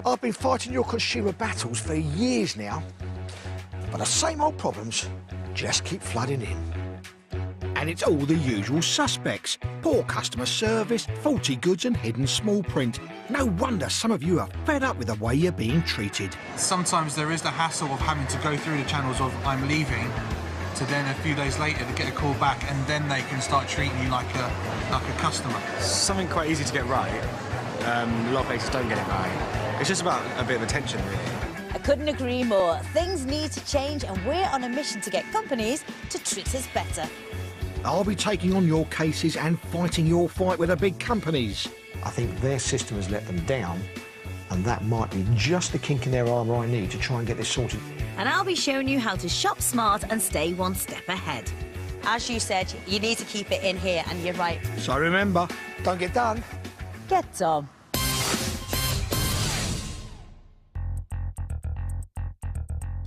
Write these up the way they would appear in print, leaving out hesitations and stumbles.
I've been fighting your consumer battles for years now, but the same old problems just keep flooding in. And it's all the usual suspects. Poor customer service, faulty goods and hidden small print. No wonder some of you are fed up with the way you're being treated. Sometimes there is the hassle of having to go through the channels of I'm leaving, to then a few days later to get a call back, and then they can start treating you like a customer. Something quite easy to get right. A lot of places don't get it right. It's just about a bit of attention, really. I couldn't agree more. Things need to change, and we're on a mission to get companies to treat us better. I'll be taking on your cases and fighting your fight with the big companies. I think their system has let them down, and that might be just the kink in their armour I need to try and get this sorted. And I'll be showing you how to shop smart and stay one step ahead. As you said, you need to keep it in here, and you're right. So remember, don't get done. Get Tom.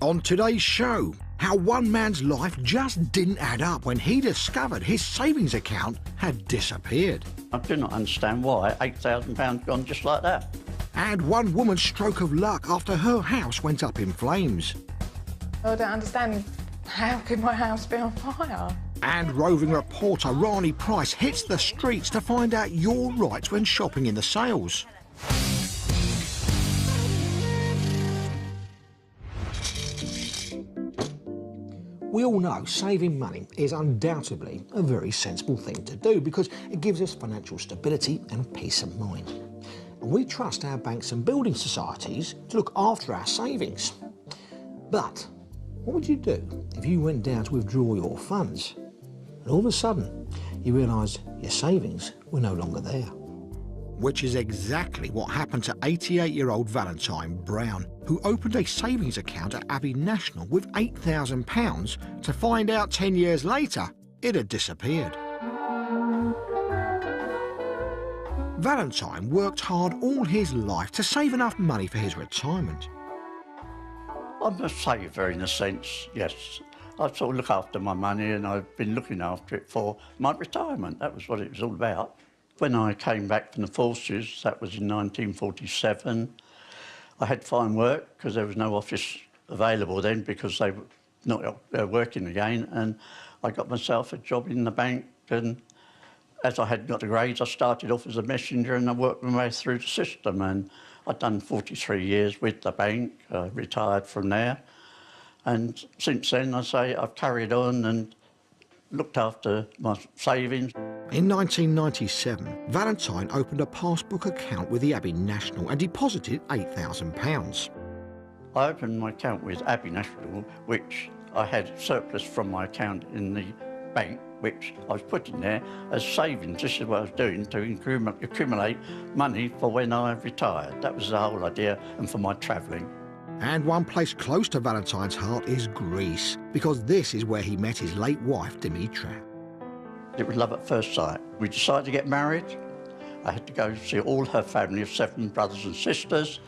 On today's show, how one man's life just didn't add up when he discovered his savings account had disappeared. I do not understand why £8,000 gone just like that. And one woman's stroke of luck after her house went up in flames. I don't understand. How could my house be on fire? And roving reporter Rani Price hits the streets to find out your rights when shopping in the sales. We all know saving money is undoubtedly a very sensible thing to do because it gives us financial stability and peace of mind. And we trust our banks and building societies to look after our savings. But what would you do if you went down to withdraw your funds and all of a sudden you realised your savings were no longer there? Which is exactly what happened to 88-year-old Valentine Brown, who opened a savings account at Abbey National with £8,000 to find out 10 years later it had disappeared. Valentine worked hard all his life to save enough money for his retirement. I'm a saver in a sense, yes. I sort of look after my money, and I've been looking after it for my retirement. That was what it was all about. When I came back from the forces, that was in 1947, I had to find work because there was no office available then because they were not working again, and I got myself a job in the bank, and as I hadn't got the grades, I started off as a messenger and I worked my way through the system, and I'd done 43 years with the bank, retired from there, and since then, I say, I've carried on and looked after my savings. In 1997, Valentine opened a passbook account with the Abbey National and deposited £8,000. I opened my account with Abbey National, which I had surplus from my account in the bank, which I was putting there as savings. This is what I was doing to accumulate money for when I retired. That was the whole idea, and for my travelling. And one place close to Valentine's heart is Greece, because this is where he met his late wife, Dimitra. It was love at first sight. We decided to get married. I had to go see all her family of 7 brothers and sisters,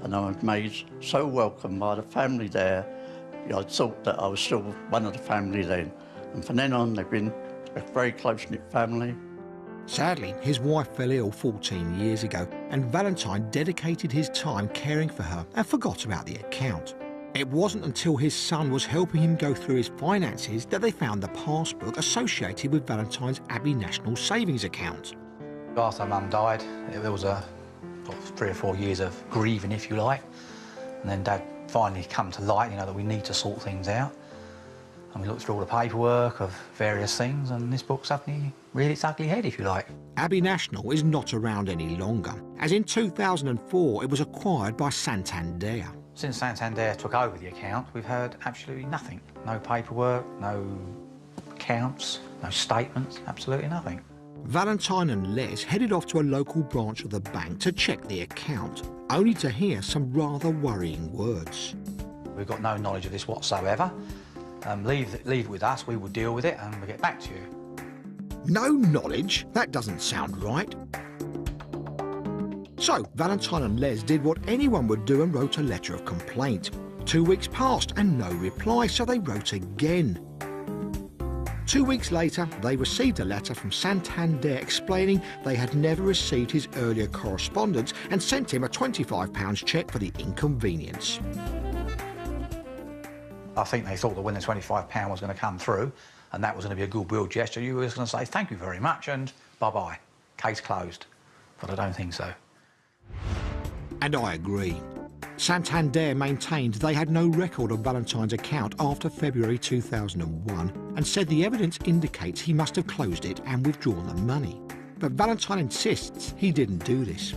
and I was made so welcome by the family there. I thought that I was still one of the family then. And from then on, they've been a very close-knit family. Sadly, his wife fell ill 14 years ago, and Valentine dedicated his time caring for her and forgot about the account. It wasn't until his son was helping him go through his finances that they found the passbook associated with Valentine's Abbey National savings account. After Mum died, there was 3 or 4 years of grieving, if you like, and then Dad finally come to light, you know, that we need to sort things out. And we looked through all the paperwork of various things, and this book suddenly reared its ugly head, if you like. Abbey National is not around any longer, as in 2004 it was acquired by Santander. Since Santander took over the account, we've heard absolutely nothing. No paperwork, no accounts, no statements, absolutely nothing. Valentine and Les headed off to a local branch of the bank to check the account, only to hear some rather worrying words. We've got no knowledge of this whatsoever. Leave it with us, we will deal with it and we'll get back to you. No knowledge? That doesn't sound right. So Valentine and Les did what anyone would do and wrote a letter of complaint. 2 weeks passed and no reply, so they wrote again. 2 weeks later, they received a letter from Santander explaining they had never received his earlier correspondence and sent him a £25 cheque for the inconvenience. I think they thought that when the £25 was going to come through and that was going to be a goodwill gesture, you were just going to say thank you very much and bye-bye, case closed. But I don't think so. And I agree. Santander maintained they had no record of Valentine's account after February 2001 and said the evidence indicates he must have closed it and withdrawn the money. But Valentine insists he didn't do this.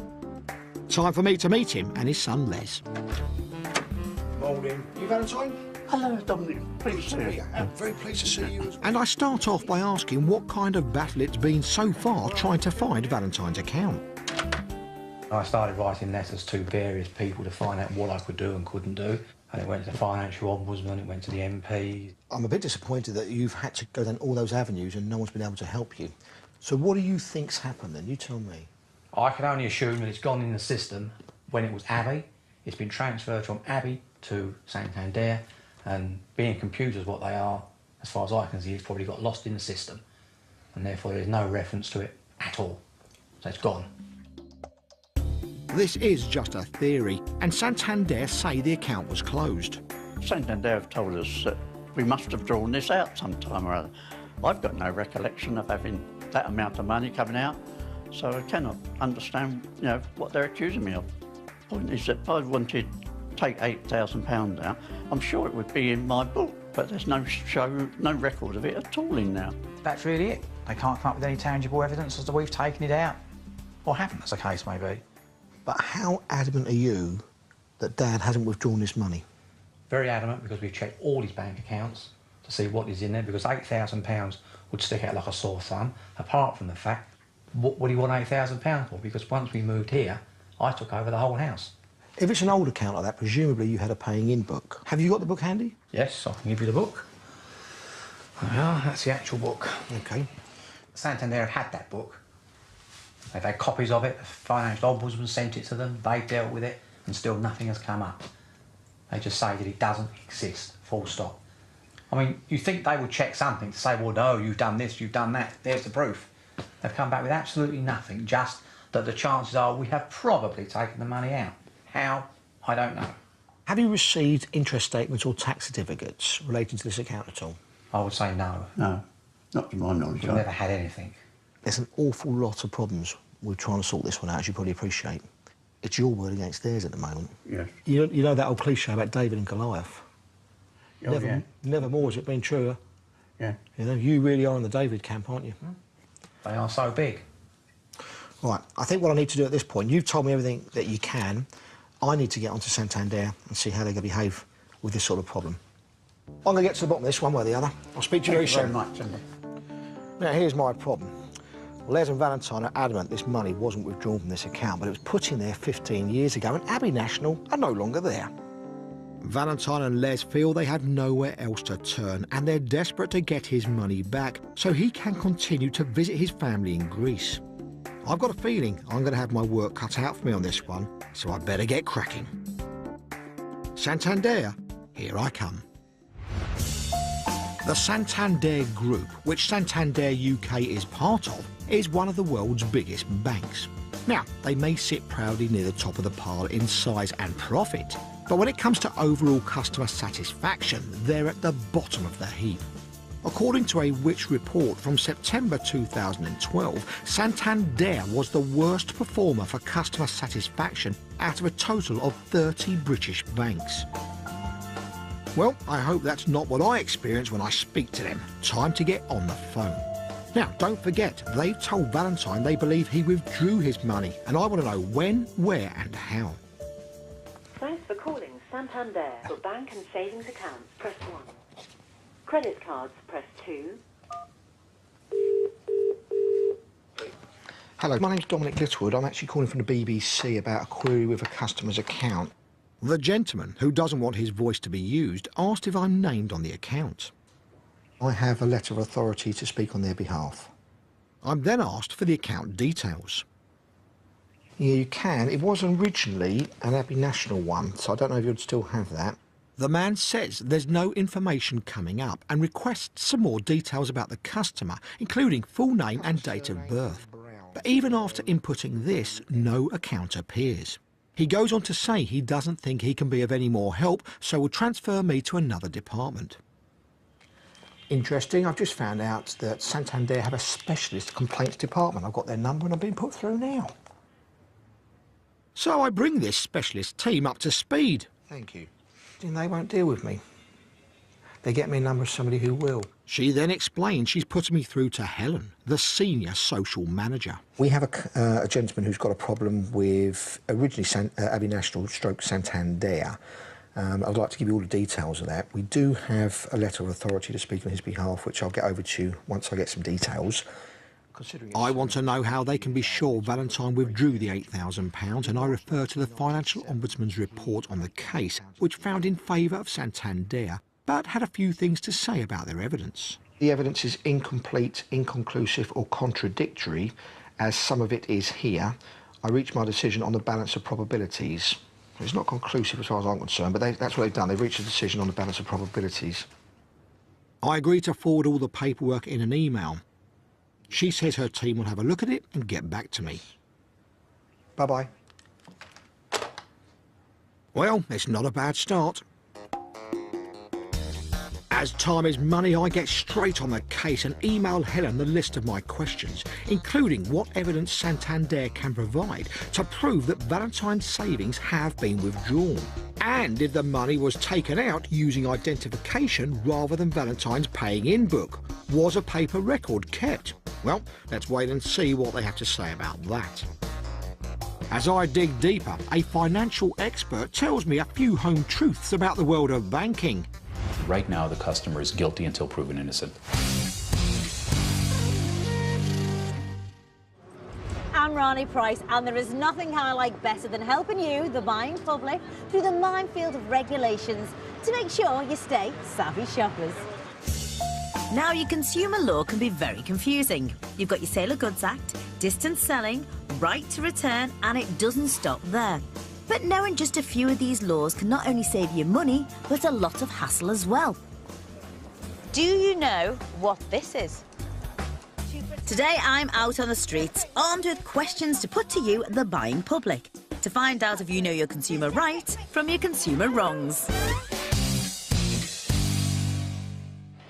Time for me to meet him and his son Les. Morning. You Valentine? Hello, Dominic. Pleased to see you. I'm very pleased to see you as well. And I start off by asking what kind of battle it's been so far trying to find Valentine's account. I started writing letters to various people to find out what I could do and couldn't do. And it went to the Financial Ombudsman, it went to the MP. I'm a bit disappointed that you've had to go down all those avenues and no one's been able to help you. So what do you think's happened then? You tell me. I can only assume that it's gone in the system when it was Abbey. It's been transferred from Abbey to Santander, and being computers what they are, as far as I can see, it's probably got lost in the system. And therefore there's no reference to it at all. So it's gone. This is just a theory, and Santander say the account was closed. Santander have told us that we must have drawn this out sometime or other. I've got no recollection of having that amount of money coming out, so I cannot understand, what they're accusing me of. The point is that if I wanted to take £8,000 out, I'm sure it would be in my book, but there's no record of it at all in there. That's really it. They can't come up with any tangible evidence as to we've taken it out. Or haven't, as the case may be. But how adamant are you that Dad hasn't withdrawn this money? Very adamant, because we've checked all his bank accounts to see what is in there, because £8,000 would stick out like a sore thumb, apart from the fact, what would he want £8,000 for? Because once we moved here, I took over the whole house. If it's an old account like that, presumably you had a paying-in book. Have you got the book handy? Yes, I can give you the book. There we are, that's the actual book. OK. Santander have had that book. They've had copies of it, the Financial Ombudsman sent it to them, they've dealt with it, and still nothing has come up. They just say that it doesn't exist, full stop. I mean, you think they would check something to say, well, no, you've done this, you've done that, there's the proof. They've come back with absolutely nothing, just that the chances are we have probably taken the money out. How? I don't know. Have you received interest statements or tax certificates relating to this account at all? I would say no. No, not to my knowledge. We've never had anything. There's an awful lot of problems with trying to sort this one out, as you probably appreciate. It's your word against theirs at the moment. Yes. You know that old cliche about David and Goliath? Oh, yeah. Never more has it been truer. Yeah. You really are in the David camp, aren't you? They are so big. Right, I think what I need to do at this point, you've told me everything that you can. I need to get onto Santander and see how they're going to behave with this sort of problem. I'm going to get to the bottom of this one way or the other. I'll speak to you very soon. Thank you very much, Andy. Now, here's my problem. Les and Valentine are adamant this money wasn't withdrawn from this account, but it was put in there 15 years ago, and Abbey National are no longer there. Valentine and Les feel they have nowhere else to turn, and they're desperate to get his money back so he can continue to visit his family in Greece. I've got a feeling I'm going to have my work cut out for me on this one, so I better get cracking. Santander, here I come. The Santander Group, which Santander UK is part of, is one of the world's biggest banks. Now, they may sit proudly near the top of the pile in size and profit, but when it comes to overall customer satisfaction, they're at the bottom of the heap. According to a Which report from September 2012, Santander was the worst performer for customer satisfaction out of a total of 30 British banks. Well, I hope that's not what I experience when I speak to them. Time to get on the phone. Now, don't forget, they've told Valentine they believe he withdrew his money, and I want to know when, where and how. Thanks for calling Santander. For bank and savings accounts, press 1. Credit cards, press 2. Hello, my name's Dominic Littlewood. I'm actually calling from the BBC about a query with a customer's account. The gentleman, who doesn't want his voice to be used, asked if I'm named on the account. I have a letter of authority to speak on their behalf. I'm then asked for the account details. Yeah, you can. It was originally an Abbey National one, so I don't know if you'd still have that. The man says there's no information coming up and requests some more details about the customer, including full name and date of birth. But even after inputting this, no account appears. He goes on to say he doesn't think he can be of any more help, so will transfer me to another department. Interesting, I've just found out that Santander have a specialist complaints department. I've got their number and I'm being put through now. So I bring this specialist team up to speed. Thank you. And they won't deal with me. They get me a number of somebody who will. She then explains she's putting me through to Helen, the senior social manager. We have a gentleman who's got a problem with originally Abbey National stroke Santander. I'd like to give you all the details of that. We do have a letter of authority to speak on his behalf, which I'll get over to you once I get some details. I want to know how they can be sure Valentine withdrew the £8,000, and I refer to the Financial Ombudsman's report on the case, which found in favour of Santander, but had a few things to say about their evidence. The evidence is incomplete, inconclusive or contradictory, as some of it is here. I reached my decision on the balance of probabilities. It's not conclusive as far as I'm concerned, but that's what they've done. They've reached a decision on the balance of probabilities. I agreed to forward all the paperwork in an email. She says her team will have a look at it and get back to me. Bye-bye. Well, it's not a bad start. As time is money, I get straight on the case and email Helen the list of my questions, including what evidence Santander can provide to prove that Valentine's savings have been withdrawn, and if the money was taken out using identification rather than Valentine's paying-in book. Was a paper record kept? Well, let's wait and see what they have to say about that. As I dig deeper, a financial expert tells me a few home truths about the world of banking. Right now, the customer is guilty until proven innocent. I'm Rani Price, and there is nothing I like better than helping you, the buying public, through the minefield of regulations to make sure you stay savvy shoppers. Now, your consumer law can be very confusing. You've got your Sale of Goods Act, distance selling, right to return, and it doesn't stop there. But knowing just a few of these laws can not only save you money, but a lot of hassle as well. Do you know what this is? Today, I'm out on the streets, armed with questions to put to you, the buying public, to find out if you know your consumer rights from your consumer wrongs.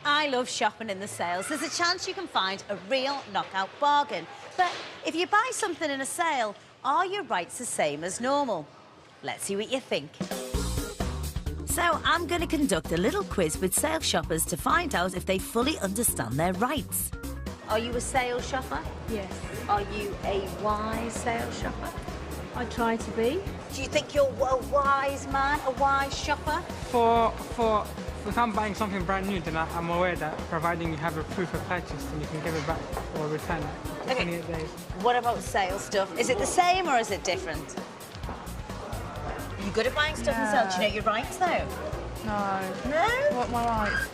I love shopping in the sales. There's a chance you can find a real knockout bargain. But if you buy something in a sale, are your rights the same as normal? Let's see what you think. So I'm going to conduct a little quiz with sale shoppers to find out if they fully understand their rights. Are you a sale shopper? Yes. Are you a wise sale shopper? I try to be. Do you think you're a wise man, a wise shopper? If I'm buying something brand new, then I'm aware that providing you have a proof of purchase, then you can give it back or return it in 28 days. What about sale stuff? Is it the same or is it different? Are you good at buying stuff and sale? Do you know your rights, though? No. No? What are my rights?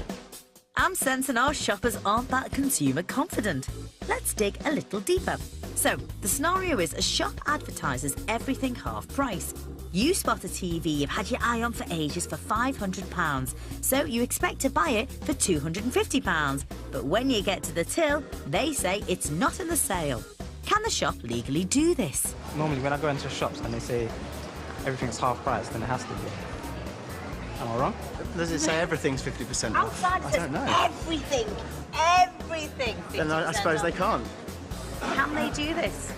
I'm sensing our shoppers aren't that consumer confident. Let's dig a little deeper. So, the scenario is a shop advertises everything half price. You spot a TV you've had your eye on for ages for £500, so you expect to buy it for £250. But when you get to the till, they say it's not in the sale. Can the shop legally do this? Normally, when I go into shops and they say everything's half price, then it has to be. Am I wrong? Does it say everything's 50% off? Outside it I says don't know. everything 50% Then I suppose they can't. Can they do this?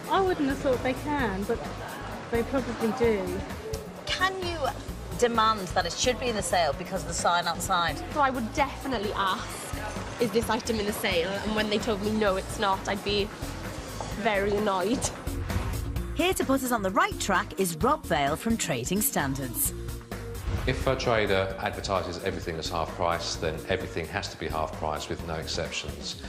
I wouldn't have thought they can, but they probably do. Can you demand that it should be in the sale because of the sign outside? So I would definitely ask, is this item in the sale? And when they told me no, it's not, I'd be very annoyed. Here to put us on the right track is Rob Vale from Trading Standards. If a trader advertises everything as half price, then everything has to be half price with no exceptions.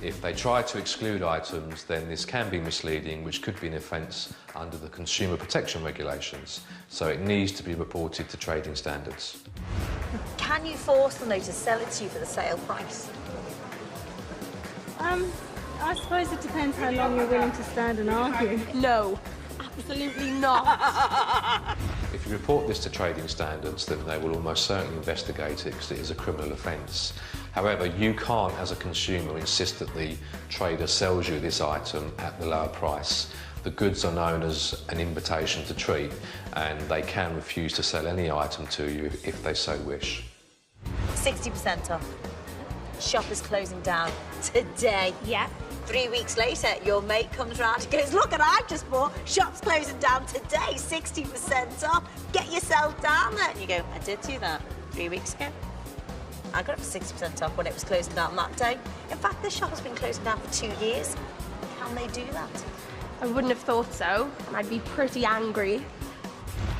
If they try to exclude items, then this can be misleading, which could be an offence under the consumer protection regulations. So it needs to be reported to Trading Standards. Can you force them, though, to sell it to you for the sale price? I suppose it depends how long you're willing to stand and argue. No, absolutely not. If you report this to trading standards, then they will almost certainly investigate it because it is a criminal offence. However, you can't, as a consumer, insist that the trader sells you this item at the lower price. The goods are known as an invitation to treat, and they can refuse to sell any item to you if they so wish. 60% off. Shop is closing down today. Yeah. 3 weeks later, your mate comes round and goes, look what I've just bought. Shop's closing down today, 60% off. Get yourself down there. And you go, I did do that 3 weeks ago. I got it for 60% off when it was closing down that day. In fact, this shop has been closing down for 2 years. Can they do that? I wouldn't have thought so, and I'd be pretty angry.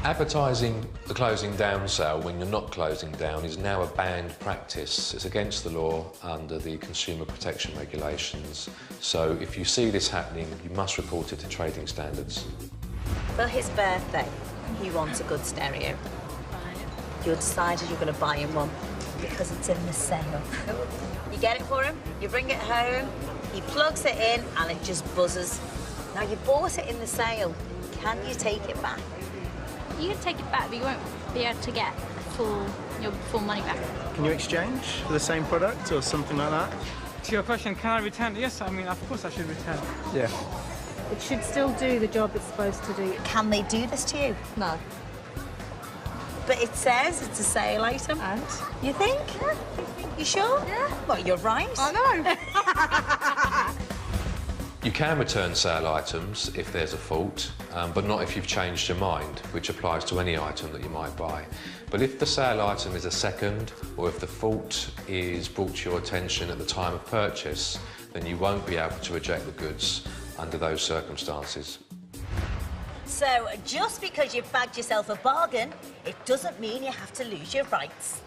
Advertising the closing down sale when you're not closing down is now a banned practice. It's against the law under the consumer protection regulations. So if you see this happening, you must report it to trading standards. For his birthday, he wants a good stereo. You decided you're going to buy him one because it's in the sale. You get it for him, you bring it home, he plugs it in and it just buzzes. Now you bought it in the sale, can you take it back? You can take it back, but you won't be able to get your full money back. Can you exchange for the same product or something like that? To your question, can I return? Yes, I mean, of course I should return. Yeah. It should still do the job it's supposed to do. Can they do this to you? No. But it says it's a sale item. And? You think? Yeah. You sure? Yeah. Well, you're right. I know. You can return sale items if there's a fault, but not if you've changed your mind, which applies to any item that you might buy. But if the sale item is a second, or if the fault is brought to your attention at the time of purchase, then you won't be able to reject the goods under those circumstances. So, just because you've bagged yourself a bargain, it doesn't mean you have to lose your rights.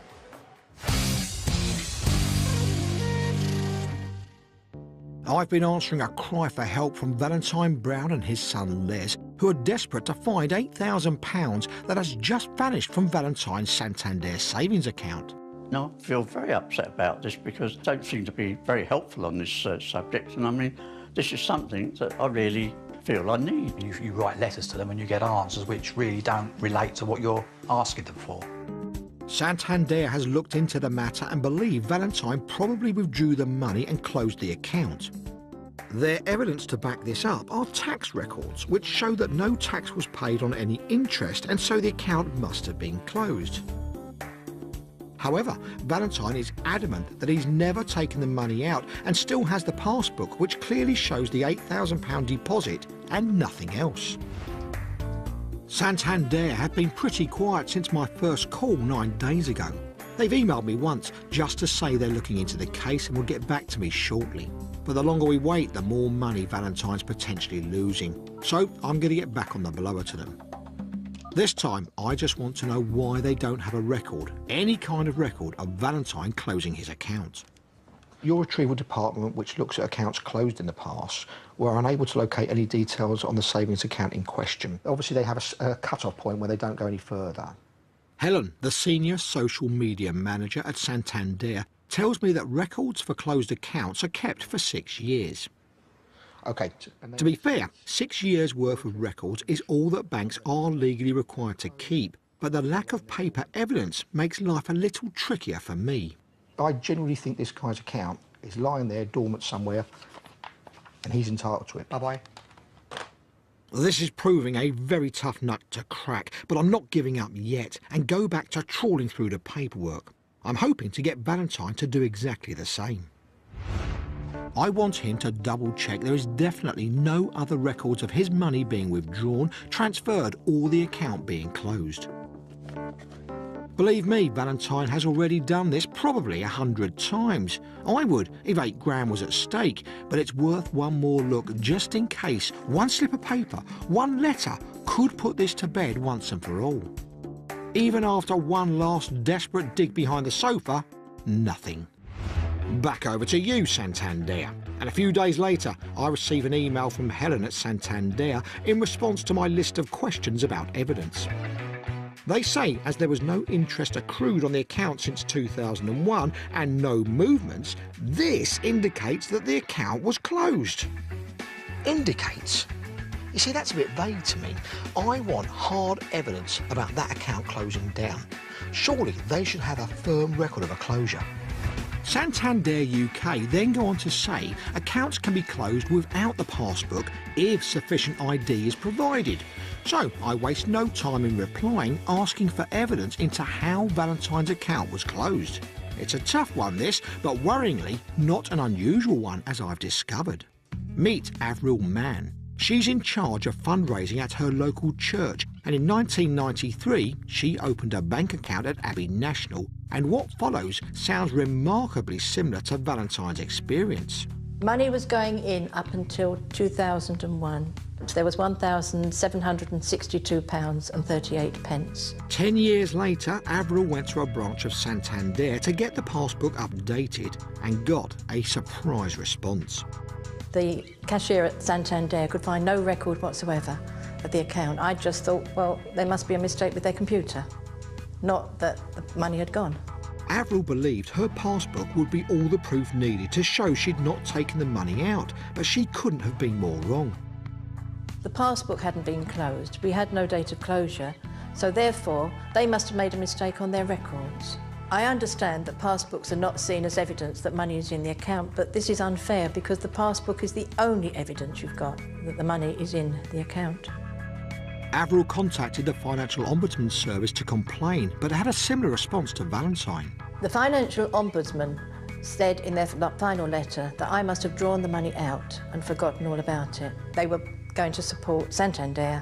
I've been answering a cry for help from Valentine Brown and his son Les, who are desperate to find £8,000 that has just vanished from Valentine's Santander savings account. Now, I feel very upset about this because they don't seem to be very helpful on this subject, and I mean, this is something that I really feel I need. You write letters to them and you get answers which really don't relate to what you're asking them for. Santander has looked into the matter and believe Valentine probably withdrew the money and closed the account. Their evidence to back this up are tax records, which show that no tax was paid on any interest, and so the account must have been closed. However, Valentine is adamant that he's never taken the money out and still has the passbook, which clearly shows the £8,000 deposit and nothing else. Santander have been pretty quiet since my first call 9 days ago. They've emailed me once just to say they're looking into the case and will get back to me shortly. But the longer we wait, the more money Valentine's potentially losing. So I'm going to get back on the blower to them. This time, I just want to know why they don't have a record, any kind of record, of Valentine closing his account. Your retrieval department, which looks at accounts closed in the past, were unable to locate any details on the savings account in question. Obviously, they have a cut-off point where they don't go any further. Helen, the senior social media manager at Santander, tells me that records for closed accounts are kept for 6 years. OK. To be fair, 6 years' worth of records is all that banks are legally required to keep, but the lack of paper evidence makes life a little trickier for me. I genuinely think this guy's account is lying there dormant somewhere and he's entitled to it. Bye-bye. This is proving a very tough nut to crack, but I'm not giving up yet and go back to trawling through the paperwork. I'm hoping to get Valentine to do exactly the same. I want him to double-check there is definitely no other records of his money being withdrawn, transferred, or the account being closed. Believe me, Valentine has already done this probably 100 times. I would if 8 grand was at stake, but it's worth one more look just in case one slip of paper, one letter could put this to bed once and for all. Even after one last desperate dig behind the sofa, nothing. Back over to you, Santander. And a few days later, I receive an email from Helen at Santander in response to my list of questions about evidence. They say as there was no interest accrued on the account since 2001 and no movements, this indicates that the account was closed. Indicates? You see, that's a bit vague to me. I want hard evidence about that account closing down. Surely they should have a firm record of a closure. Santander UK then go on to say accounts can be closed without the passbook if sufficient ID is provided. So I waste no time in replying, asking for evidence into how Valentine's account was closed. It's a tough one, this, but worryingly not an unusual one, as I've discovered. Meet Avril Mann. She's in charge of fundraising at her local church, and in 1993 she opened a bank account at Abbey National, and what follows sounds remarkably similar to Valentine's experience. Money was going in up until 2001. There was £1,762.38. 10 years later, Avril went to a branch of Santander to get the passbook updated and got a surprise response. The cashier at Santander could find no record whatsoever of the account. I just thought, well, there must be a mistake with their computer, not that the money had gone. Avril believed her passbook would be all the proof needed to show she'd not taken the money out, but she couldn't have been more wrong. The passbook hadn't been closed. We had no date of closure, so therefore they must have made a mistake on their records. I understand that passbooks are not seen as evidence that money is in the account, but this is unfair because the passbook is the only evidence you've got that the money is in the account. Avril contacted the Financial Ombudsman Service to complain, but had a similar response to Valentine. The Financial Ombudsman said in their final letter that I must have drawn the money out and forgotten all about it. They were going to support Santander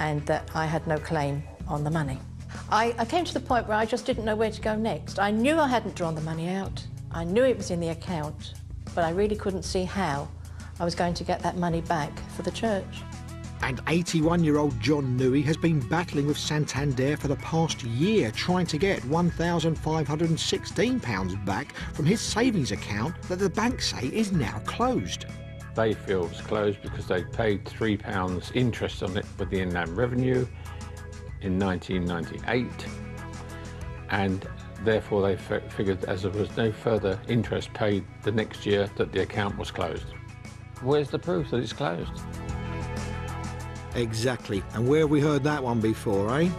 and that I had no claim on the money. I came to the point where I just didn't know where to go next. I knew I hadn't drawn the money out. I knew it was in the account, but I really couldn't see how I was going to get that money back for the church. And 81-year-old John Newey has been battling with Santander for the past year, trying to get £1,516 back from his savings account that the bank say is now closed. They feel it's closed because they paid £3 interest on it with the Inland Revenue in 1998, and therefore they figured as there was no further interest paid the next year that the account was closed. Where's the proof that it's closed? Exactly, and where have we heard that one before, eh?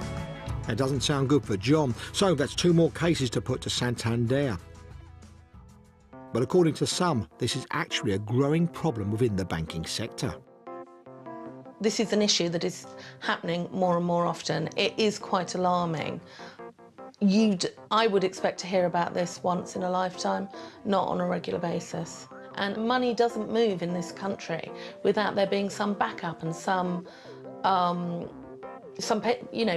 That doesn't sound good for John, so that's 2 more cases to put to Santander. But according to some, this is actually a growing problem within the banking sector. This is an issue that is happening more and more often. It is quite alarming. I would expect to hear about this once in a lifetime, not on a regular basis. And money doesn't move in this country without there being some backup and some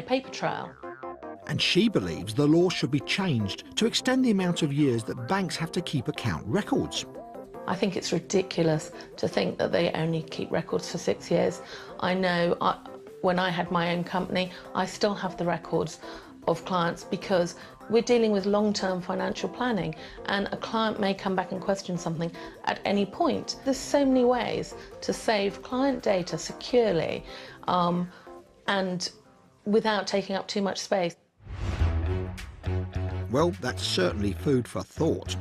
paper trail. And she believes the law should be changed to extend the amount of years that banks have to keep account records. I think it's ridiculous to think that they only keep records for 6 years. I know when I had my own company, I still have the records of clients because we're dealing with long-term financial planning and a client may come back and question something at any point. There's so many ways to save client data securely and without taking up too much space. Well, that's certainly food for thought.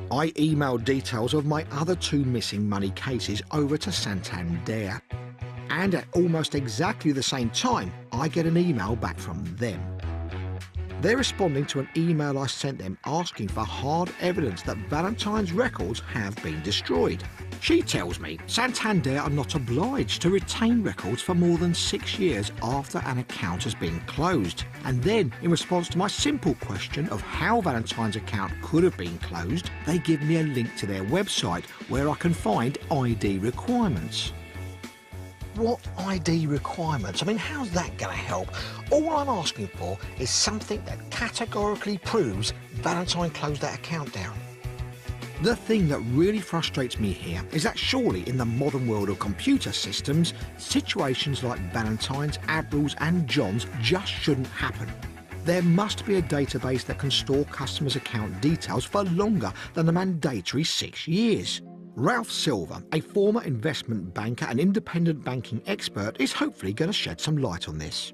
I emailed details of my other 2 missing money cases over to Santander. And at almost exactly the same time, I get an email back from them. They're responding to an email I sent them asking for hard evidence that Valentine's records have been destroyed. She tells me Santander are not obliged to retain records for more than 6 years after an account has been closed. And then, in response to my simple question of how Valentine's account could have been closed, they give me a link to their website where I can find ID requirements. What ID requirements? I mean, how's that going to help? All I'm asking for is something that categorically proves Valentine closed that account down. The thing that really frustrates me here is that surely in the modern world of computer systems, situations like Valentine's, Avril's and John's just shouldn't happen. There must be a database that can store customers' account details for longer than the mandatory 6 years. Ralph Silver, a former investment banker and independent banking expert, is hopefully going to shed some light on this.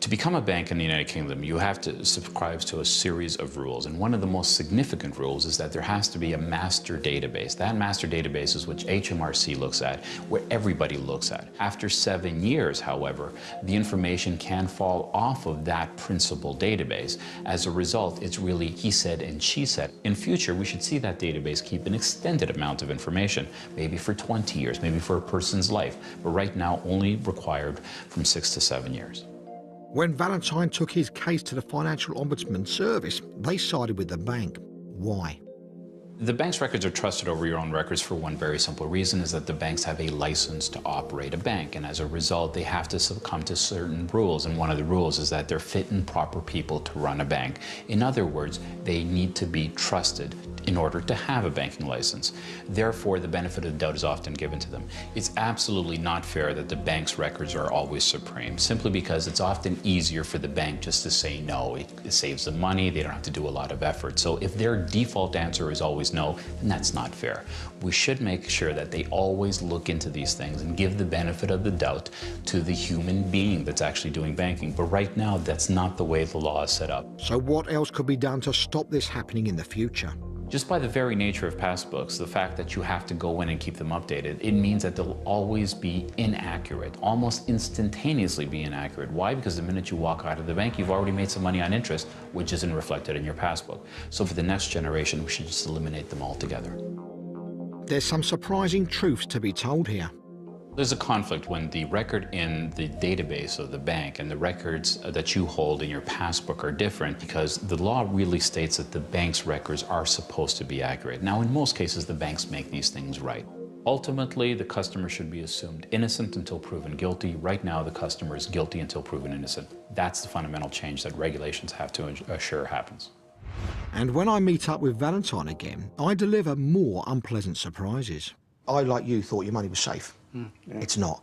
To become a bank in the United Kingdom, you have to subscribe to a series of rules, and one of the most significant rules is that there has to be a master database. That master database is which HMRC looks at, where everybody looks at. After 7 years, however, the information can fall off of that principal database. As a result, it's really he said and she said. In future, we should see that database keep an extended amount of information, maybe for 20 years, maybe for a person's life, but right now only required from 6 to 7 years. When Valentine took his case to the Financial Ombudsman Service, they sided with the bank. Why? The bank's records are trusted over your own records for one very simple reason, is that the banks have a license to operate a bank, and as a result they have to succumb to certain rules, and one of the rules is that they're fit and proper people to run a bank. In other words, they need to be trusted in order to have a banking license. Therefore, the benefit of the doubt is often given to them. It's absolutely not fair that the bank's records are always supreme, simply because it's often easier for the bank just to say no. It saves them money, they don't have to do a lot of effort. So if their default answer is always no, then that's not fair. We should make sure that they always look into these things and give the benefit of the doubt to the human being that's actually doing banking. But right now, that's not the way the law is set up. So what else could be done to stop this happening in the future? Just by the very nature of passbooks, the fact that you have to go in and keep them updated, it means that they'll always be inaccurate, almost instantaneously be inaccurate. Why? Because the minute you walk out of the bank, you've already made some money on interest, which isn't reflected in your passbook. So for the next generation, we should just eliminate them altogether. There's some surprising truths to be told here. There's a conflict when the record in the database of the bank and the records that you hold in your passbook are different, because the law really states that the bank's records are supposed to be accurate. Now, in most cases, the banks make these things right. Ultimately, the customer should be assumed innocent until proven guilty. Right now, the customer is guilty until proven innocent. That's the fundamental change that regulations have to assure happens. And when I meet up with Valentine again, I deliver more unpleasant surprises. I, like you, thought your money was safe. Yeah. It's not.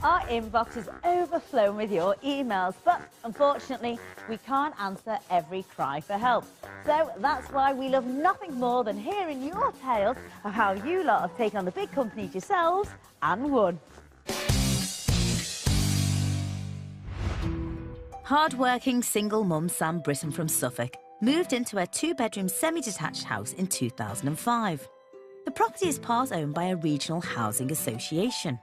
Our inbox is overflowing with your emails, but unfortunately, we can't answer every cry for help. So that's why we love nothing more than hearing your tales of how you lot have taken on the big companies yourselves and won. Hard-working single mum Sam Britton from Suffolk moved into a two-bedroom semi-detached house in 2005. The property is part owned by a regional housing association.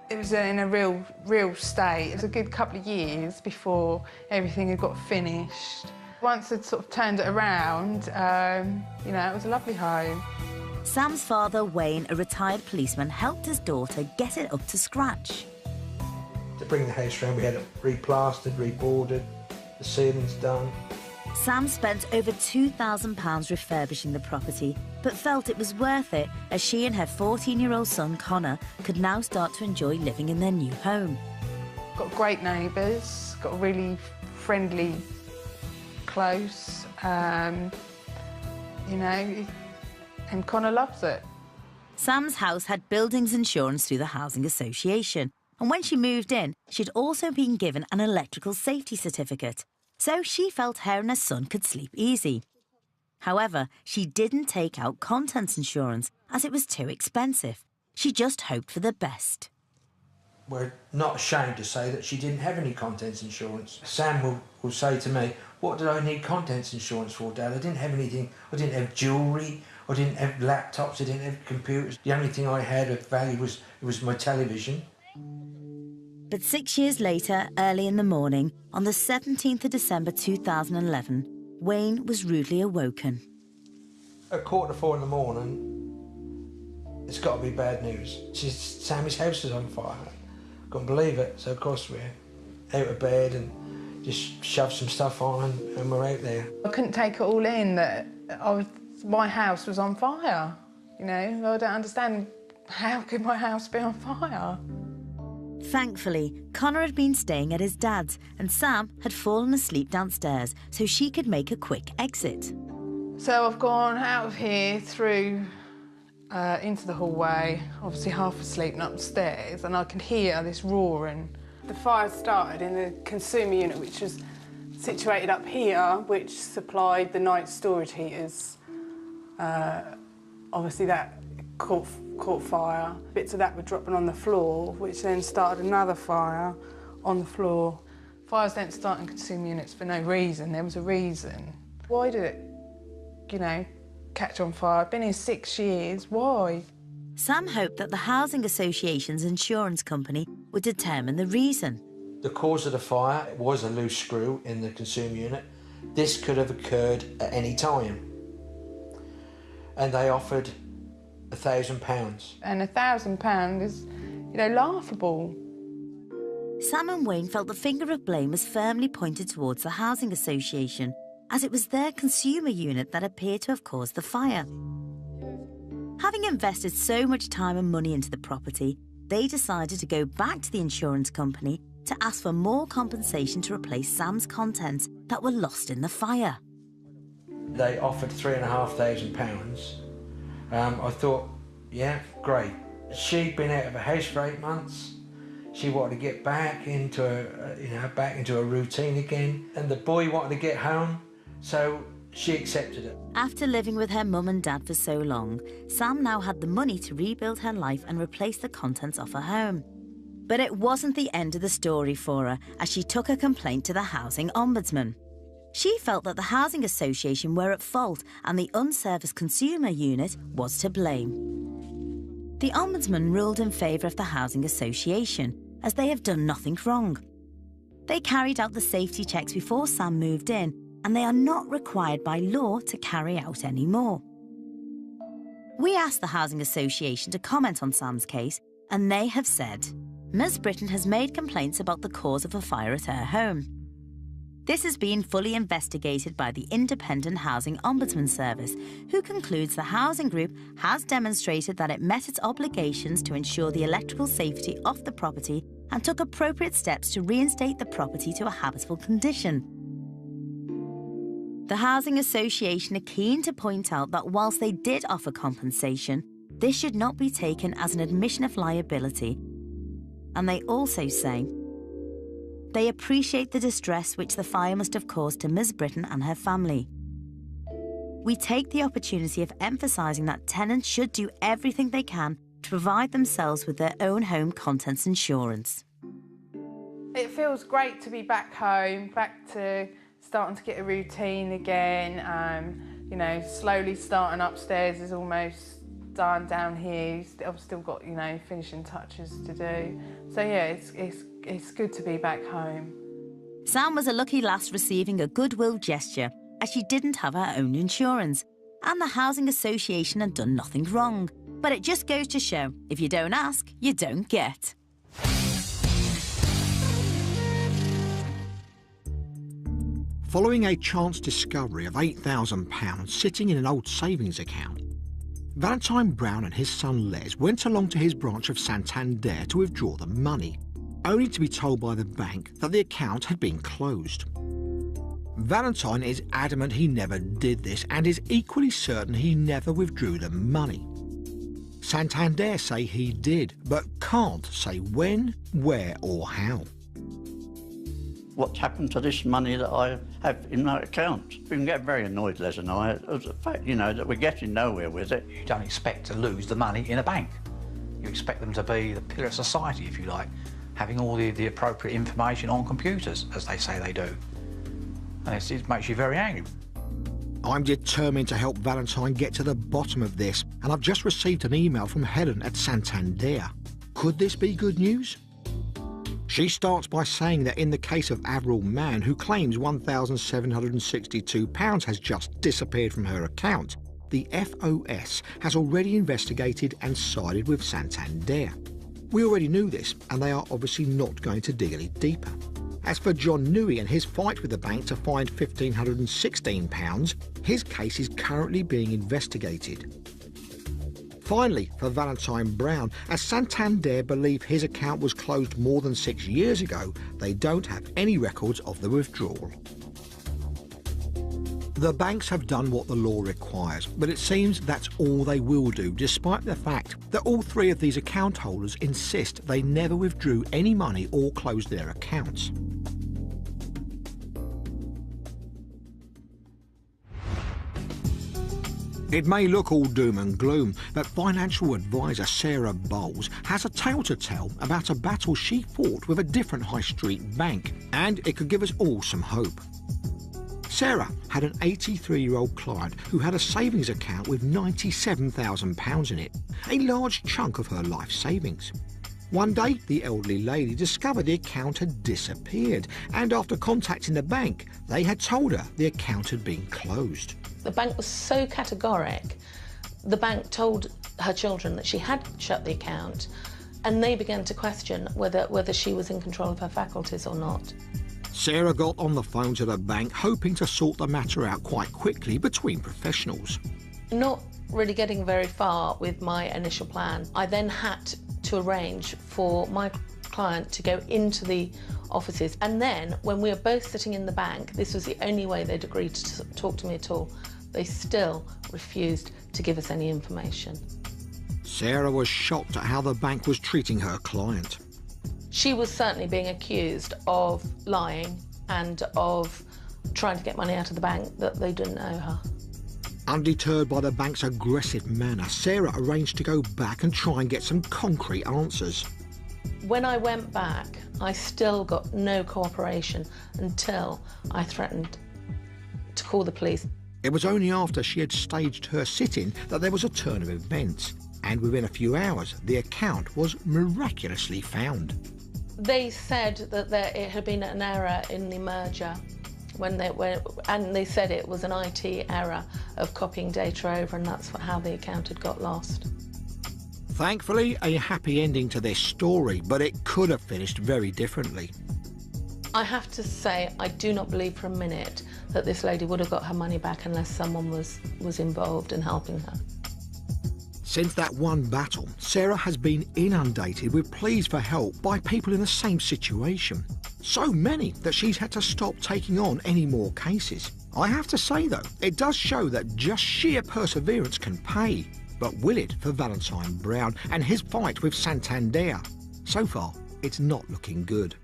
It was in a real state. It was a good couple of years before everything had got finished. Once I'd sort of turned it around, you know, it was a lovely home. Sam's father, Wayne, a retired policeman, helped his daughter get it up to scratch. To bring the house round, we had it replastered, reboarded, the ceilings done. Sam spent over £2,000 refurbishing the property, but felt it was worth it as she and her 14-year-old son, Connor, could now start to enjoy living in their new home. Got great neighbours, got really friendly, close, you know, and Connor loves it. Sam's house had buildings insurance through the housing association, and when she moved in, she'd also been given an electrical safety certificate. So she felt her and her son could sleep easy. However, she didn't take out contents insurance as it was too expensive. She just hoped for the best. We're not ashamed to say that she didn't have any contents insurance. Sam will say to me, "What did I need contents insurance for, Dad? I didn't have anything. I didn't have jewellery, I didn't have laptops, I didn't have computers. The only thing I had of value was my television." But 6 years later, early in the morning, on the 17th of December 2011, Wayne was rudely awoken. At 3:45 in the morning, it's got to be bad news. Sammy's house is on fire. Couldn't believe it. So of course we're out of bed and just shoved some stuff on and we're out there. I couldn't take it all in that my house was on fire. You know, I don't understand, how could my house be on fire? Thankfully, Connor had been staying at his dad's and Sam had fallen asleep downstairs so she could make a quick exit. So I've gone out of here through into the hallway, obviously half asleep and upstairs, and I can hear this roaring. The fire started in the consumer unit, which was situated up here, which supplied the night storage heaters. Obviously that caught caught fire. Bits of that were dropping on the floor, which then started another fire on the floor. Fires don't start in consumer units for no reason. There was a reason. Why did it, you know, catch on fire? I've been here 6 years. Why? Sam hoped that the Housing Association's insurance company would determine the reason. The cause of the fire was a loose screw in the consumer unit. This could have occurred at any time. And they offered £1,000. And £1,000 is, you know, laughable. Sam and Wayne felt the finger of blame was firmly pointed towards the Housing Association, as it was their consumer unit that appeared to have caused the fire. Having invested so much time and money into the property, they decided to go back to the insurance company to ask for more compensation to replace Sam's contents that were lost in the fire. They offered £3,500. I thought, yeah, great. She'd been out of the house for 8 months. She wanted to get back into a routine again, and the boy wanted to get home, so she accepted it. After living with her mum and dad for so long, Sam now had the money to rebuild her life and replace the contents of her home. But it wasn't the end of the story for her, as she took her complaint to the Housing Ombudsman. She felt that the Housing Association were at fault and the unserviced consumer unit was to blame. The Ombudsman ruled in favour of the Housing Association, as they have done nothing wrong. They carried out the safety checks before Sam moved in, and they are not required by law to carry out any more. We asked the Housing Association to comment on Sam's case, and they have said, Ms Britton has made complaints about the cause of a fire at her home. This has been fully investigated by the Independent Housing Ombudsman Service, who concludes the housing group has demonstrated that it met its obligations to ensure the electrical safety of the property and took appropriate steps to reinstate the property to a habitable condition. The Housing Association are keen to point out that whilst they did offer compensation, this should not be taken as an admission of liability. And they also say they appreciate the distress which the fire must have caused to Ms Britton and her family. We take the opportunity of emphasising that tenants should do everything they can to provide themselves with their own home contents insurance. It feels great to be back home, back to starting to get a routine again. You know, slowly starting upstairs is almost done. Down here, I've still got, you know, finishing touches to do. So yeah, it's good to be back home. Sam was a lucky lass receiving a goodwill gesture, as she didn't have her own insurance, and the Housing Association had done nothing wrong. But it just goes to show, if you don't ask, you don't get. Following a chance discovery of £8,000 sitting in an old savings account, Valentine Brown and his son Les went along to his branch of Santander to withdraw the money, only to be told by the bank that the account had been closed. Valentine is adamant he never did this and is equally certain he never withdrew the money. Santander say he did, but can't say when, where or how. What's happened to this money that I have in my account? We can get very annoyed, Les and I, at the fact, you know, that we're getting nowhere with it. You don't expect to lose the money in a bank. You expect them to be the pillar of society, if you like, having all the appropriate information on computers, as they say they do. And it makes you very angry. I'm determined to help Valentine get to the bottom of this, and I've just received an email from Helen at Santander. Could this be good news? She starts by saying that in the case of Avril Mann, who claims £1,762 has just disappeared from her account, the FOS has already investigated and sided with Santander. We already knew this, and they are obviously not going to dig any deeper. As for John Newey and his fight with the bank to find £1,516, his case is currently being investigated. Finally, for Valentine Brown, as Santander believe his account was closed more than 6 years ago, they don't have any records of the withdrawal. The banks have done what the law requires, but it seems that's all they will do, despite the fact that all three of these account holders insist they never withdrew any money or closed their accounts. It may look all doom and gloom, but financial advisor Sarah Bowles has a tale to tell about a battle she fought with a different high street bank, and it could give us all some hope. Sarah had an 83-year-old client who had a savings account with £97,000 in it, a large chunk of her life savings. One day, the elderly lady discovered the account had disappeared, and after contacting the bank, they had told her the account had been closed. The bank was so categoric. The bank told her children that she had shut the account, and they began to question whether she was in control of her faculties or not. Sarah got on the phone to the bank, hoping to sort the matter out quite quickly between professionals. Not really getting very far with my initial plan. I then had to arrange for my client to go into the offices, and then when we were both sitting in the bank, this was the only way they'd agreed to talk to me at all. They still refused to give us any information. Sarah was shocked at how the bank was treating her client. She was certainly being accused of lying and of trying to get money out of the bank that they didn't owe her. Undeterred by the bank's aggressive manner, Sarah arranged to go back and try and get some concrete answers. When I went back, I still got no cooperation until I threatened to call the police. It was only after she had staged her sit-in that there was a turn of events, and within a few hours, the account was miraculously found. They said that it had been an error in the merger, and they said it was an IT error of copying data over, and that's how the account had got lost. Thankfully, a happy ending to this story, but it could have finished very differently. I have to say, I do not believe for a minute that this lady would have got her money back unless someone was involved in helping her. Since that one battle, Sarah has been inundated with pleas for help by people in the same situation. So many that she's had to stop taking on any more cases. I have to say though, it does show that just sheer perseverance can pay. But will it for Valentine Brown and his fight with Santander? So far, it's not looking good.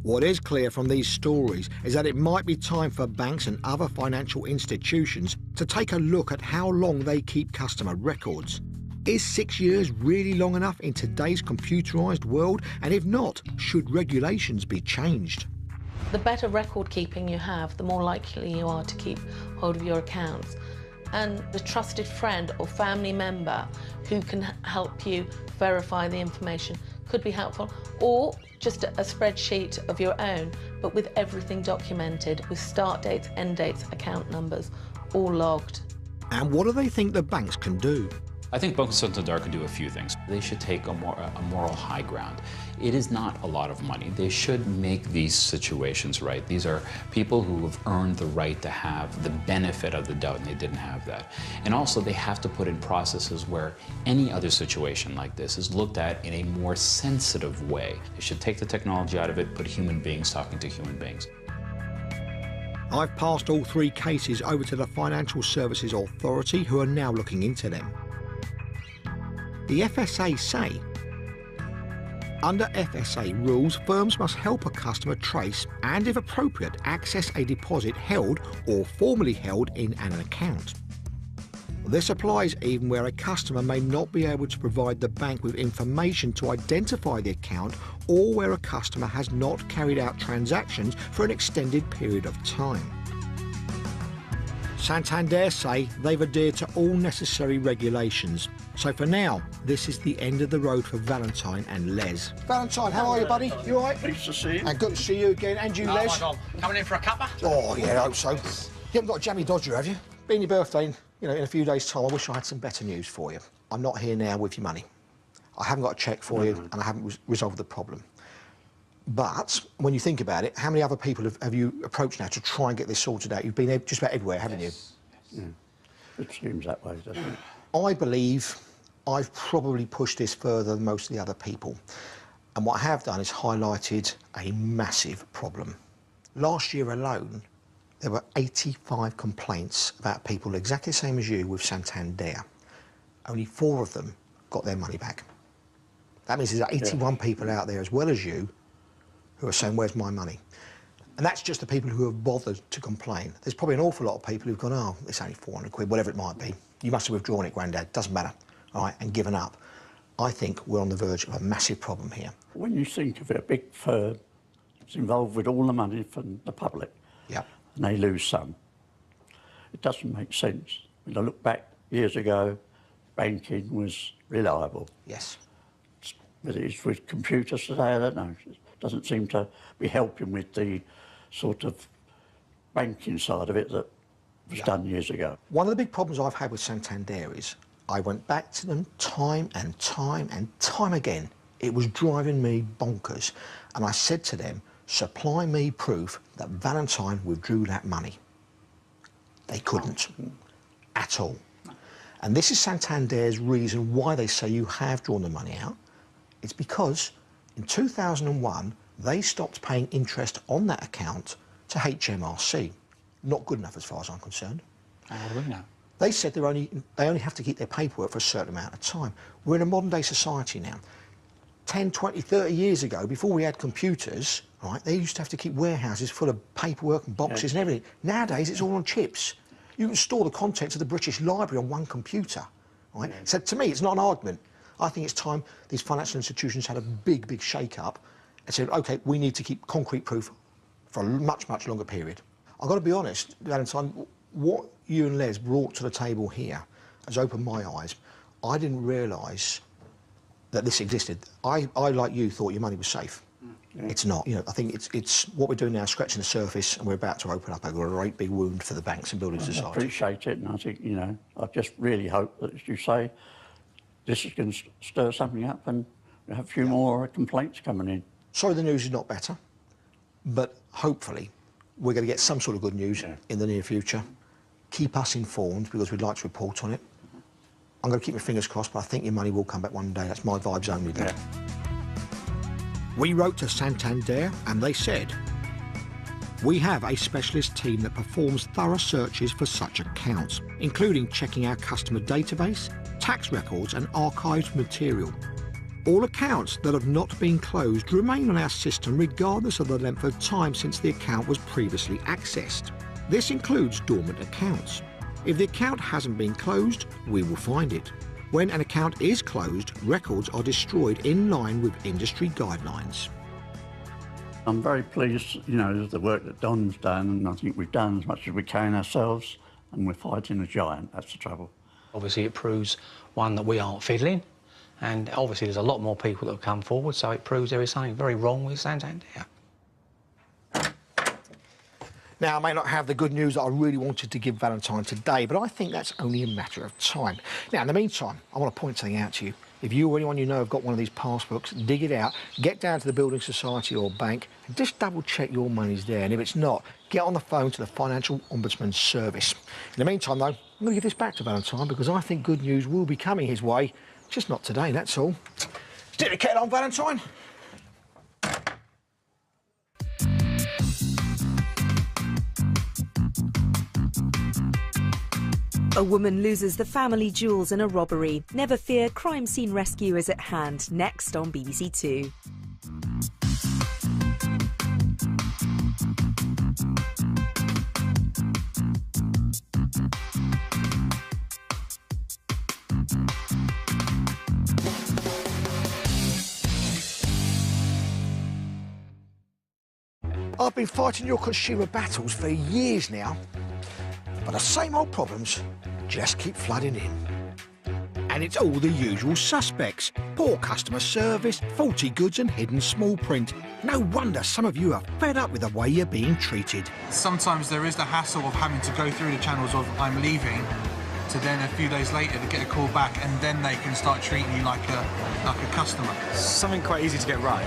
What is clear from these stories is that it might be time for banks and other financial institutions to take a look at how long they keep customer records. Is 6 years really long enough in today's computerised world? And if not, should regulations be changed? The better record keeping you have, the more likely you are to keep hold of your accounts. And the trusted friend or family member who can help you verify the information could be helpful, or just a spreadsheet of your own, but with everything documented, with start dates, end dates, account numbers, all logged. And what do they think the banks can do? I think Banco Santander can do a few things. They should take a moral high ground. It is not a lot of money. They should make these situations right. These are people who have earned the right to have the benefit of the doubt, and they didn't have that. And also, they have to put in processes where any other situation like this is looked at in a more sensitive way. They should take the technology out of it, put human beings talking to human beings. I've passed all three cases over to the Financial Services Authority, who are now looking into them. The FSA say, under FSA rules, firms must help a customer trace and, if appropriate, access a deposit held or formerly held in an account. This applies even where a customer may not be able to provide the bank with information to identify the account, or where a customer has not carried out transactions for an extended period of time. Santander say they've adhered to all necessary regulations. So for now, this is the end of the road for Valentine and Les. Valentine, how are you, buddy? You all right? Nice to see you. And good to see you again. And you, Les? Oh, coming in for a cuppa? Oh, yeah, I hope so. You haven't got a jammy dodger, have you? Being your birthday, in a few days' time, I wish I had some better news for you. I'm not here now with your money. I haven't got a cheque for you, and I haven't resolved the problem. But when you think about it, how many other people have you approached now to try and get this sorted out? You've been just about everywhere, haven't you? It seems that way, doesn't it? I believe I've probably pushed this further than most of the other people. And what I have done is highlighted a massive problem. Last year alone, there were 85 complaints about people exactly the same as you with Santander. Only 4 of them got their money back. That means there's 81 people out there as well as you who are saying, where's my money? And that's just the people who have bothered to complain. There's probably an awful lot of people who've gone, oh, it's only 400 quid, whatever it might be. You must have withdrawn it, Grandad, doesn't matter, all right, and given up. I think we're on the verge of a massive problem here. When you think of it, a big firm is involved with all the money from the public, yep, and they lose some. It doesn't make sense. When I look back years ago, banking was reliable. Yes. But it's with computers today, I don't know. It doesn't seem to be helping with the sort of banking side of it that was done years ago. One of the big problems I've had with Santander is I went back to them time and time and time again. It was driving me bonkers. And I said to them, supply me proof that Valentine withdrew that money. They couldn't at all. And this is Santander's reason why they say you have drawn the money out. It's because in 2001, they stopped paying interest on that account to HMRC. Not good enough as far as I'm concerned. How do we know? They said they only have to keep their paperwork for a certain amount of time. We're in a modern day society now. 10, 20, 30 years ago, before we had computers, right, they used to have to keep warehouses full of paperwork and boxes and everything. Nowadays, it's all on chips. You can store the contents of the British Library on one computer, right? So to me, it's not an argument. I think it's time these financial institutions had a big, big shake-up and said, OK, we need to keep concrete proof for a much, much longer period. I've got to be honest, Valentine, what you and Les brought to the table here has opened my eyes. I didn't realise that this existed. I, like you, thought your money was safe. It's not. You know, I think it's what we're doing now, scratching the surface, and we're about to open up a great big wound for the banks and building society. I appreciate it, and I think, you know, I just really hope that, as you say, this is going to stir something up and we have a few more complaints coming in. Sorry the news is not better, but hopefully we're going to get some sort of good news in the near future. Keep us informed, because we'd like to report on it. I'm going to keep my fingers crossed, but I think your money will come back one day. That's my vibes only there. We wrote to Santander and they said, we have a specialist team that performs thorough searches for such accounts, including checking our customer database, tax records and archived material. All accounts that have not been closed remain on our system regardless of the length of time since the account was previously accessed. This includes dormant accounts. If the account hasn't been closed, we will find it. When an account is closed, records are destroyed in line with industry guidelines. I'm very pleased, you know, with the work that Don's done, and I think we've done as much as we can ourselves, and we're fighting a giant. That's the trouble. Obviously, it proves, one, that we aren't fiddling, and obviously there's a lot more people that have come forward, so it proves there is something very wrong with Santander. Now, I may not have the good news that I really wanted to give Valentine today, but I think that's only a matter of time. Now, in the meantime, I want to point something out to you. If you or anyone you know have got one of these passbooks, dig it out, get down to the building society or bank, and just double-check your money's there. And if it's not, get on the phone to the Financial Ombudsman Service. In the meantime, though, I'm going to give this back to Valentine, because I think good news will be coming his way. Just not today, that's all. Stick the kettle on, Valentine. A woman loses the family jewels in a robbery. Never fear, crime scene rescue is at hand. Next on BBC Two. I've been fighting your consumer battles for years now, but the same old problems just keep flooding in. And it's all the usual suspects. Poor customer service, faulty goods and hidden small print. No wonder some of you are fed up with the way you're being treated. Sometimes there is the hassle of having to go through the channels of I'm leaving, to then a few days later to get a call back, and then they can start treating you like a customer. Something quite easy to get right.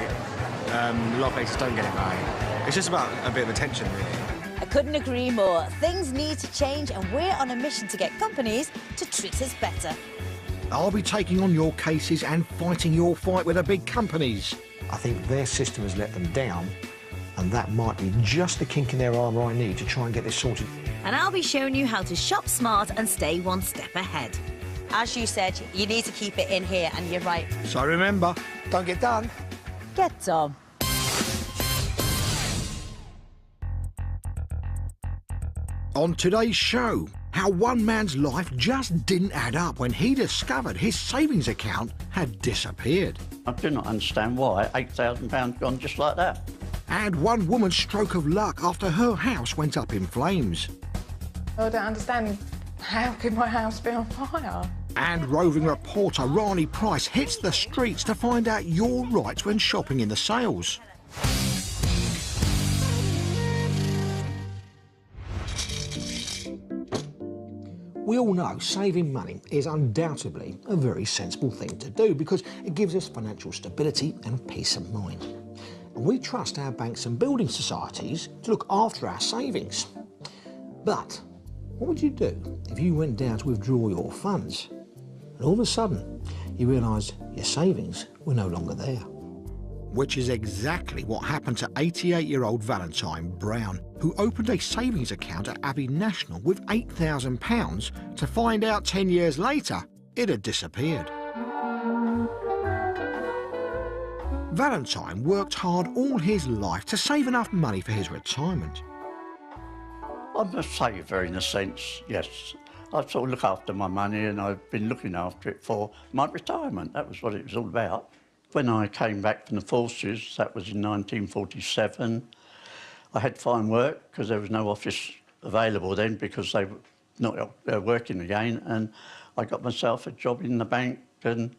A lot of places don't get it right. It's just about a bit of attention, really. I couldn't agree more. Things need to change, and we're on a mission to get companies to treat us better. I'll be taking on your cases and fighting your fight with the big companies. I think their system has let them down, and that might be just the kink in their armour I need to try and get this sorted. And I'll be showing you how to shop smart and stay one step ahead. As you said, you need to keep it in here, and you're right. So remember, don't get done. Get Tom. On today's show, how one man's life just didn't add up when he discovered his savings account had disappeared. I do not understand why £8,000 gone just like that. And one woman's stroke of luck after her house went up in flames. I don't understand, how could my house be on fire? And roving reporter Rani Price hits the streets to find out your rights when shopping in the sales. We all know saving money is undoubtedly a very sensible thing to do because it gives us financial stability and peace of mind. And we trust our banks and building societies to look after our savings. But what would you do if you went down to withdraw your funds and all of a sudden you realised your savings were no longer there? Which is exactly what happened to 88-year-old Valentine Brown, who opened a savings account at Abbey National with £8,000 to find out 10 years later it had disappeared. Valentine worked hard all his life to save enough money for his retirement. I'm a saver in a sense, yes. I sort of look after my money and I've been looking after it for my retirement. That was what it was all about. When I came back from the forces, that was in 1947, I had to find work because there was no office available then because they were not working again, and I got myself a job in the bank, and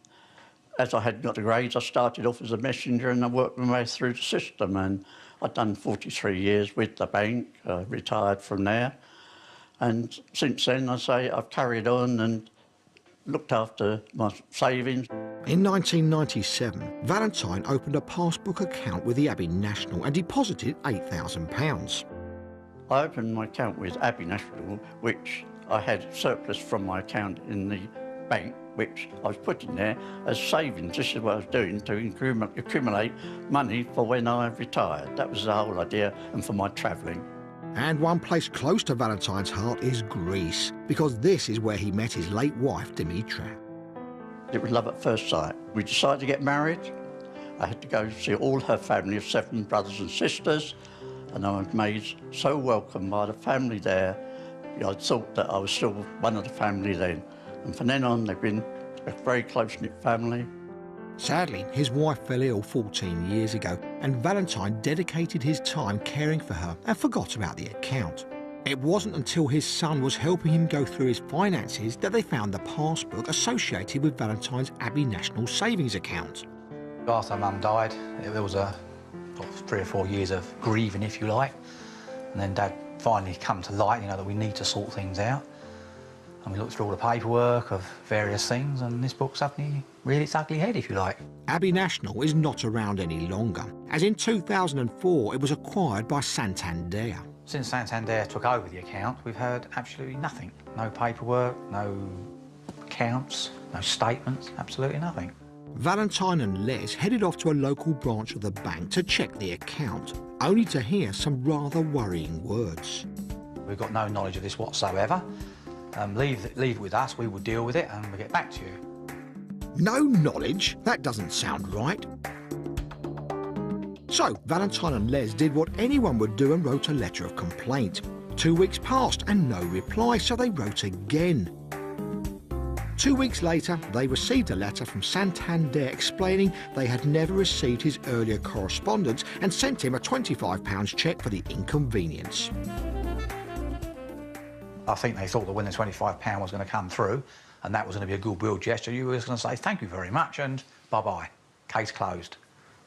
as I had got the grades, I started off as a messenger and I worked my way through the system, and I'd done 43 years with the bank, retired from there, and since then, I've carried on and looked after my savings. In 1997, Valentine opened a passbook account with the Abbey National and deposited £8,000. I opened my account with Abbey National, which I had surplus from my account in the bank, which I was putting there as savings. This is what I was doing to accumulate money for when I retired. That was the whole idea, and for my travelling. And one place close to Valentine's heart is Greece, because this is where he met his late wife, Dimitra. It was love at first sight. We decided to get married. I had to go see all her family of 7 brothers and sisters, and I was made so welcome by the family there. I thought that I was still one of the family then. And from then on, they've been a very close-knit family. Sadly, his wife fell ill 14 years ago, and Valentine dedicated his time caring for her and forgot about the account. It wasn't until his son was helping him go through his finances that they found the passbook associated with Valentine's Abbey National savings account. After Mum died, there was 3 or 4 years of grieving, if you like, and then Dad finally come to light, that we need to sort things out. And we looked through all the paperwork of various things, and this book suddenly reared its ugly head, if you like. Abbey National is not around any longer, as in 2004 it was acquired by Santander. Since Santander took over the account, we've heard absolutely nothing. No paperwork, no accounts, no statements, absolutely nothing. Valentine and Les headed off to a local branch of the bank to check the account, only to hear some rather worrying words. We've got no knowledge of this whatsoever. Leave it with us, we will deal with it and we'll get back to you. No knowledge? That doesn't sound right. So Valentine and Les did what anyone would do and wrote a letter of complaint. 2 weeks passed and no reply, so they wrote again. 2 weeks later, they received a letter from Santander explaining they had never received his earlier correspondence and sent him a £25 cheque for the inconvenience. I think they thought that when the £25 was going to come through and that was going to be a goodwill gesture, you were just going to say thank you very much and bye-bye, case closed.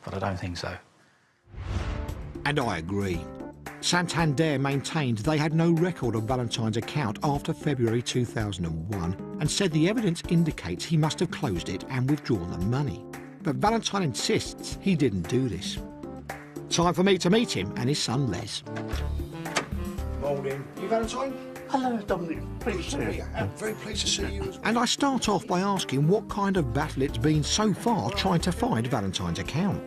But I don't think so. And I agree. Santander maintained they had no record of Valentine's account after February 2001 and said the evidence indicates he must have closed it and withdrawn the money. But Valentine insists he didn't do this. Time for me to meet him and his son Les. Morning. You Valentine? Hello, Dominic. Pleased to see you. I'm very pleased to see you. And I start off by asking what kind of battle it's been so far trying to find Valentine's account.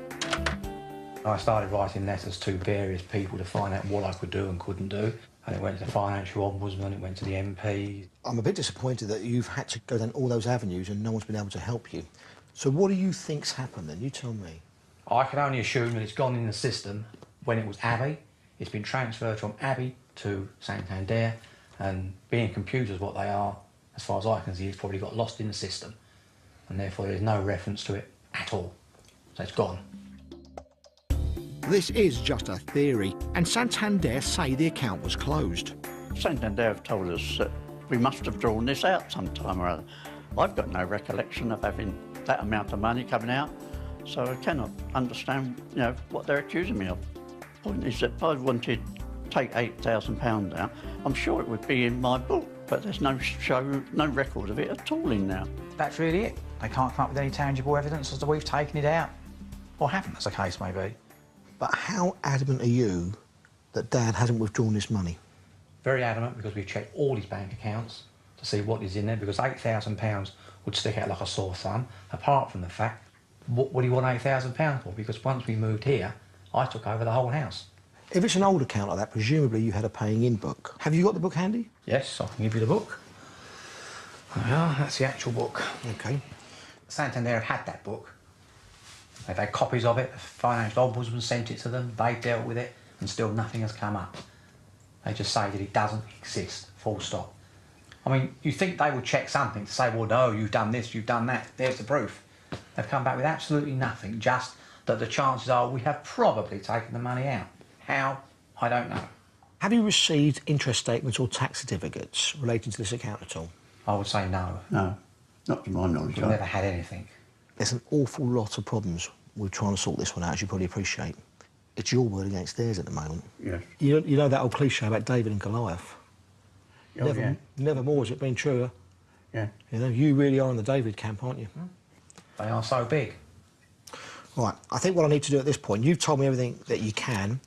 I started writing letters to various people to find out what I could do and couldn't do. And it went to the Financial Ombudsman, it went to the MP. I'm a bit disappointed that you've had to go down all those avenues and no one's been able to help you. So what do you think's happened then? You tell me. I can only assume that it's gone in the system when it was Abbey. It's been transferred from Abbey to Santander, And being computers what they are, as far as I can see, it's probably got lost in the system. And therefore there's no reference to it at all. So it's gone. This is just a theory, and Santander say the account was closed. Santander have told us that we must have drawn this out sometime or other. I've got no recollection of having that amount of money coming out, so I cannot understand, you know, what they're accusing me of. The point is that if I wanted to take £8,000 out, I'm sure it would be in my book, but there's no record of it at all in there. That's really it. They can't come up with any tangible evidence as to we've taken it out, or haven't, as the case may be. But how adamant are you that Dad hasn't withdrawn this money? Very adamant, because we've checked all his bank accounts to see what is in there, because £8,000 would stick out like a sore thumb, apart from the fact, what would he want £8,000 for? Because once we moved here, I took over the whole house. If it's an old account like that, presumably you had a paying-in book. Have you got the book handy? Yes, I can give you the book. Well, that's the actual book. OK. Santander have had that book. They've had copies of it, the Financial Ombudsman sent it to them, they've dealt with it, and still nothing has come up. They just say that it doesn't exist, full stop. I mean, you think they would check something to say, well, no, you've done this, you've done that, there's the proof. They've come back with absolutely nothing, just that the chances are we have probably taken the money out. How? I don't know. Have you received interest statements or tax certificates relating to this account at all? I would say no. No, not to my knowledge. We've never had anything. There's an awful lot of problems with trying to sort this one out, as you probably appreciate. It's your word against theirs at the moment. Yes. You know that old cliche about David and Goliath? Oh, yeah. Never more has it been truer. Yeah. You know, you really are in the David camp, aren't you? They are so big. Right, I think what I need to do at this point, you've told me everything that you can.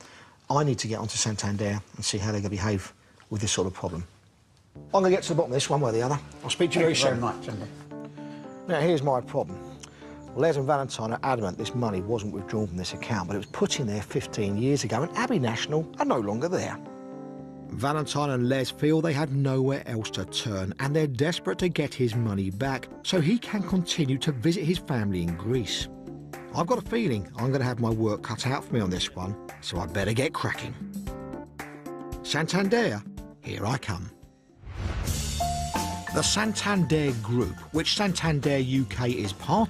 I need to get onto Santander and see how they're going to behave with this sort of problem. I'm going to get to the bottom of this one way or the other. I'll speak to you very soon. Thank you very much. Now, here's my problem. Les and Valentine are adamant this money wasn't withdrawn from this account, but it was put in there 15 years ago, and Abbey National are no longer there. Valentine and Les feel they have nowhere else to turn, and they're desperate to get his money back so he can continue to visit his family in Greece. I've got a feeling I'm going to have my work cut out for me on this one, so I better get cracking. Santander, here I come. The Santander Group, which Santander UK is part